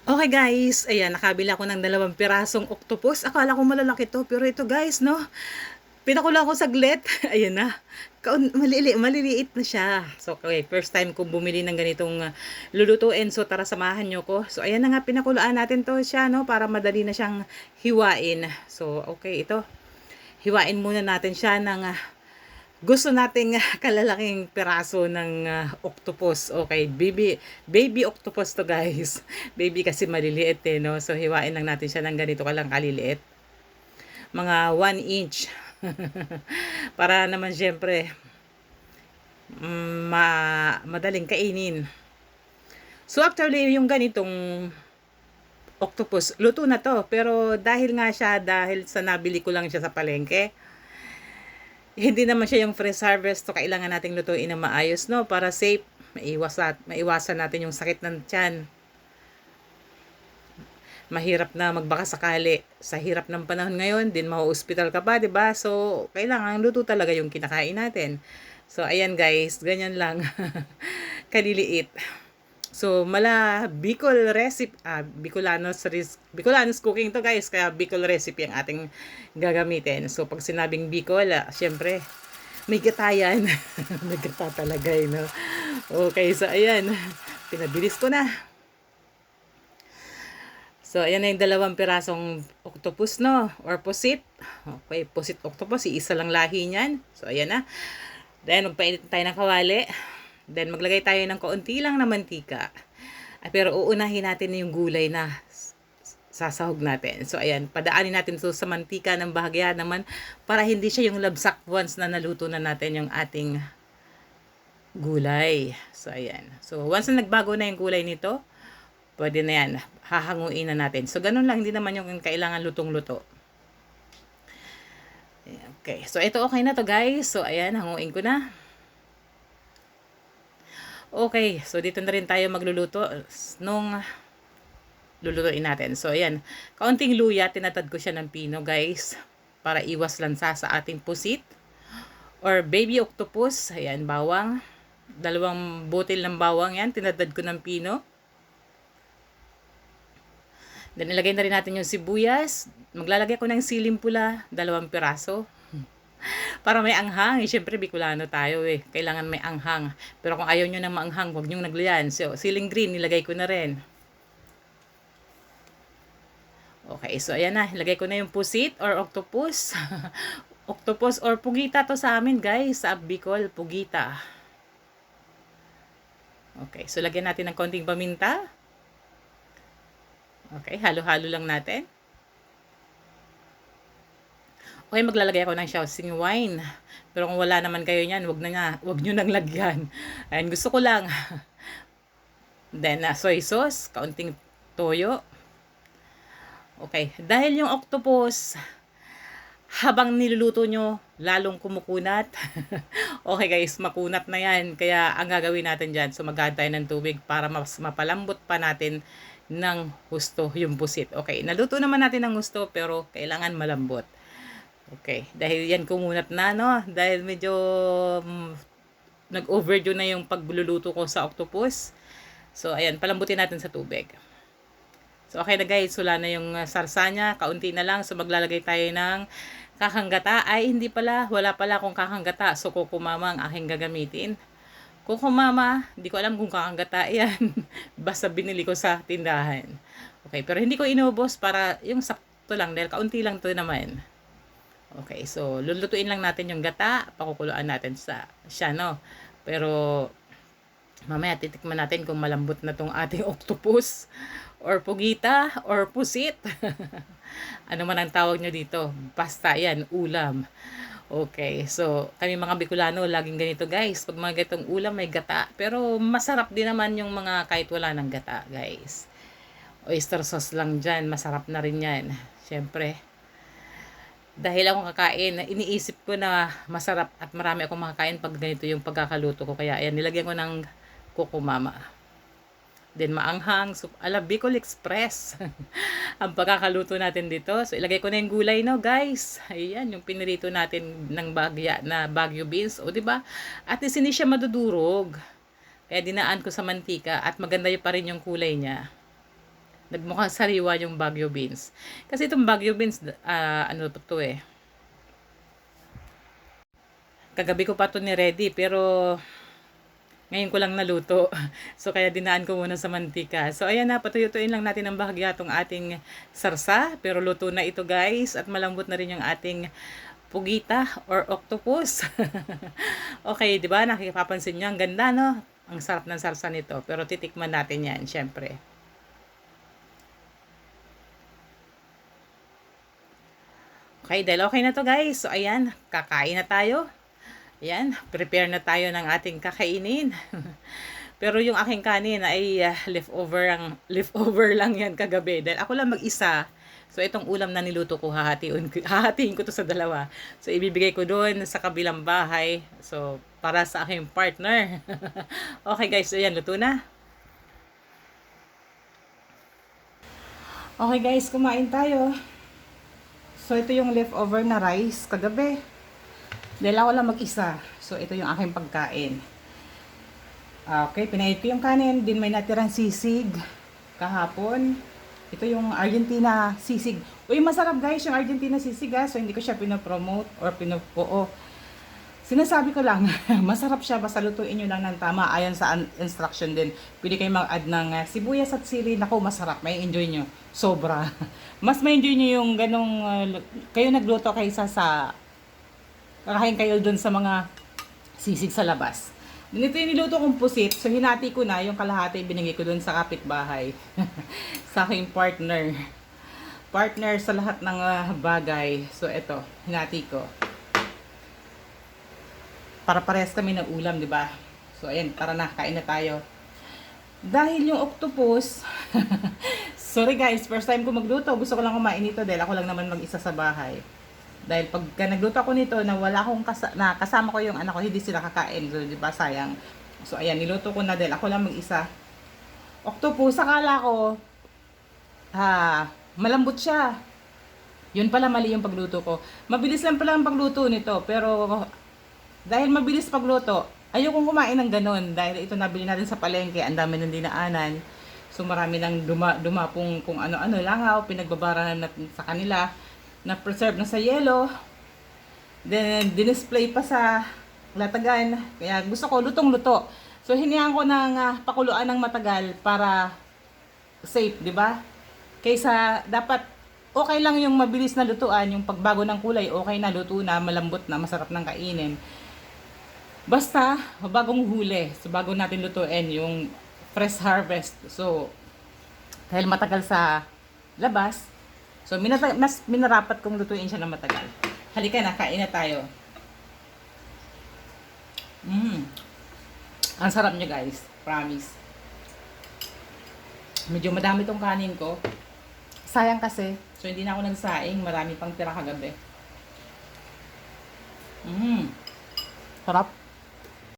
Okay guys, ayan nakabili ako ng 2 pirasong octopus. Akala ko malalaki 'to, pero ito guys 'no, pinakulang ko saglit, ayan na. Maliliit na siya. So okay, first time kong bumili ng ganitong, lulutuin. So tara samahan niyo ko. So ayan na nga, pinakulaan natin 'to siya 'no, para madali na siyang hiwain. So okay, ito, hiwain muna natin siya ng, gusto nating kalalaking piraso ng octopus. Okay, baby octopus to guys. Baby kasi maliliit eh, no? So hiwain lang natin siya ng ganito kalang kaliliit. Mga 1 inch. Para naman syempre, madaling kainin. So actually, yung ganitong octopus, luto na to. Pero dahil sa nabili ko lang siya sa palengke, hindi naman siya yung fresh harvest, so kailangan nating lutuin na maayos, no, para safe, maiwasan natin yung sakit ng tiyan. Mahirap na magbaka sakali sa hirap ng panahon ngayon, din ma-hospital ka pa, 'di ba? So kailangan luto talaga yung kinakain natin. So ayan guys, ganyan lang. Kaliliit. So, Bicol recipe, Bicolanos cooking to guys, kaya Bicol recipe ang ating gagamitin. So, pag sinabing Bicol, syempre, may gata yan. May gata talaga, no? Okay, so ayan, pinabilis ko na. So, ayan na yung 2 pirasong octopus, no? Or pusit. Okay, pusit octopus, isa lang lahi niyan. So, ayan na. Then, magpainit tayo ng kawali. Then, maglagay tayo ng kaunti lang na mantika. Pero uunahin natin yung gulay na sasahog natin. So, ayan, padaanin natin ito sa mantika ng bahagya naman para hindi siya yung labsak once na naluto na natin yung ating gulay. So, ayan. So, once na nagbago na yung gulay nito, pwede na yan. Hahanguin na natin. So, ganun lang. Hindi naman yung kailangan lutong-luto. Okay. So, ito okay na to guys. So, ayan, hanguin ko na. Okay, so dito na rin tayo magluluto nung lulutuin natin. So, ayan, kaunting luya, tinatad ko siya ng pino, guys, para iwas lansa sa ating pusit or baby octopus. Ayan, bawang. 2 butil ng bawang yan, tinatad ko ng pino. Then, ilagay na rin natin yung sibuyas. Maglalagay ko ng siling pula, 2 piraso. Para may anghang. Siyempre, Bicolano tayo eh. Kailangan may anghang. Pero kung ayaw nyo ng maanghang, huwag nyo naglayan. So, siling green, nilagay ko na rin. Okay, so ayan na. Ilagay ko na yung pusit or octopus. Octopus or pugita to sa amin, guys. Sa Bicol, pugita. Okay, so lagyan natin ng konting paminta. Okay, halo-halo lang natin. Okay, maglalagay ako ng shaoxing wine. Pero kung wala naman kayo niyan, wag nyo nang lagyan. Ayan, gusto ko lang. Then, soy sauce, kaunting toyo. Okay, dahil yung octopus, habang niluluto nyo, lalong kumukunat. Okay guys, makunat na yan. Kaya ang gagawin natin dyan, so maghahantay ng tubig para mas mapalambot pa natin ng husto yung pusit. Okay, naluto naman natin ng husto, pero kailangan malambot. Okay, dahil yan kumunat na, no? Dahil medyo nag-overdue na yung pagluluto ko sa octopus. So, ayan, palambutin natin sa tubig. So, okay na guys, wala na yung sarsa niya. Kaunti na lang. So, maglalagay tayo ng kakanggata. Ay, hindi pala. Wala pala akong kakanggata. So, kukumama ang aking gagamitin. Kukumama, hindi ko alam kung kakanggata yan. Basta binili ko sa tindahan. Okay, pero hindi ko inubos para yung sakto lang. Dahil kaunti lang to naman. Okay, so lulutuin lang natin yung gata, pakukuluan natin sa siya, no? Pero mamaya titikman natin kung malambot na tong ating octopus or pugita or pusit. Ano man ang tawag nyo dito, basta yan, ulam. Okay, so kami mga Bicolano, laging ganito guys. Pag mga gatong ulam, may gata. Pero masarap din naman yung mga kahit wala ng gata, guys. Oyster sauce lang dyan, masarap na rin yan. Siyempre, dahil ako kakain, iniisip ko na masarap at marami akong makakain pag ganito yung pagkakaluto ko. Kaya ayan, nilagyan ko ng kukumama. Then maanghang, so, Bicol Express. Ang pagkakaluto natin dito. So ilagay ko na yung gulay, no guys. Ayan, yung pinirito natin ng bagya na Baguio beans. O diba? At least hindi siya madudurog. Kaya dinaan ko sa mantika at maganda pa rin yung kulay niya. Nagmukhang sariwa yung Baguio beans. Kasi itong Baguio beans, ano pa to eh. Kagabi ko pa to ni-ready, pero ngayon ko lang naluto. So, kaya dinaan ko muna sa mantika. So, ayan na, patuyutuin lang natin ng bahagya itong ating sarsa. Pero luto na ito, guys. At malambot na rin yung ating pugita or octopus. Okay, di ba? Nakipapansin nyo, ang ganda, no? Ang sarap ng sarsa nito. Pero titikman natin yan, syempre. Okay, dahil okay na to, guys. So, ayan, kakain na tayo. Ayan, prepare na tayo ng ating kakainin. Pero yung aking kanin ay leftover lang yan kagabi. Dahil ako lang mag-isa. So, itong ulam na niluto ko, hahatiin ko to sa dalawa. So, ibibigay ko doon sa kabilang bahay. So, para sa aking partner. Okay guys, so yan, luto na. Okay guys, kumain tayo. So, ito yung leftover na rice kagabi. Dahil ako lang mag-isa. So, ito yung aking pagkain. Okay, pinahid ko yung kanin. Din may natirang sisig kahapon. Ito yung Argentina sisig. Uy, masarap guys yung Argentina sisig ha. So, hindi ko siya pinopromote or pinopoo. Sinasabi ko lang, masarap siya. Basta lutuin nyo lang ng tama. Ayon sa instruction din. Pwede kayo mag-add ng sibuyas at sili. Naku, masarap. May enjoy nyo. Sobra. Mas may enjoy nyo yung ganong, kayo nagluto kaysa sa kakain kayo dun sa mga sisig sa labas. Ito yung niluto kong pusit. So, hinati ko na. Yung kalahati, binigay ko dun sa kapitbahay. Sa aking partner. Partner sa lahat ng bagay. So, ito. Hinati ko. Para parehas kami ng ulam, di ba? So, ayan. Tara na. Kain na tayo. Dahil yung octopus, sorry guys. First time ko magluto. Gusto ko lang kumain ito dahil ako lang naman mag-isa sa bahay. Dahil pagka nagluto ako nito na wala akong kasama ko yung anak ko, hindi sila kakain. So, di ba, sayang. So, ayan, niluto ko na dahil ako lang mag-isa. Octopus, akala ko, malambot siya. Yun pala, mali yung pagluto ko. Mabilis lang pala ang pagluto nito. Pero, dahil mabilis pagluto, ayokong kumain ng ganun. Dahil ito nabili natin sa palengke, ang dami ng dinaanan. So, marami nang dumapong kung ano-ano langaw, pinagbabaranan natin sa kanila na preserve na sa yelo. Then, dinisplay pa sa latagan. Kaya gusto ko lutong-luto. So, hinihan ko ng pakuluan ng matagal para safe, di ba? Kaysa dapat okay lang yung mabilis na lutuan, yung pagbago ng kulay, okay na, luto na, malambot na, masarap ng kainin. Basta, bagong huli. So, bago natin lutuin yung fresh harvest. So, dahil matagal sa labas, so, mas minarapat kong lutuin siya ng matagal. Halika na, kain na tayo. Ang sarap niya guys. Promise. Medyo madami tong kanin ko. Sayang kasi. So, hindi na ako nagsaing. Marami pang tira kagabi. Sarap.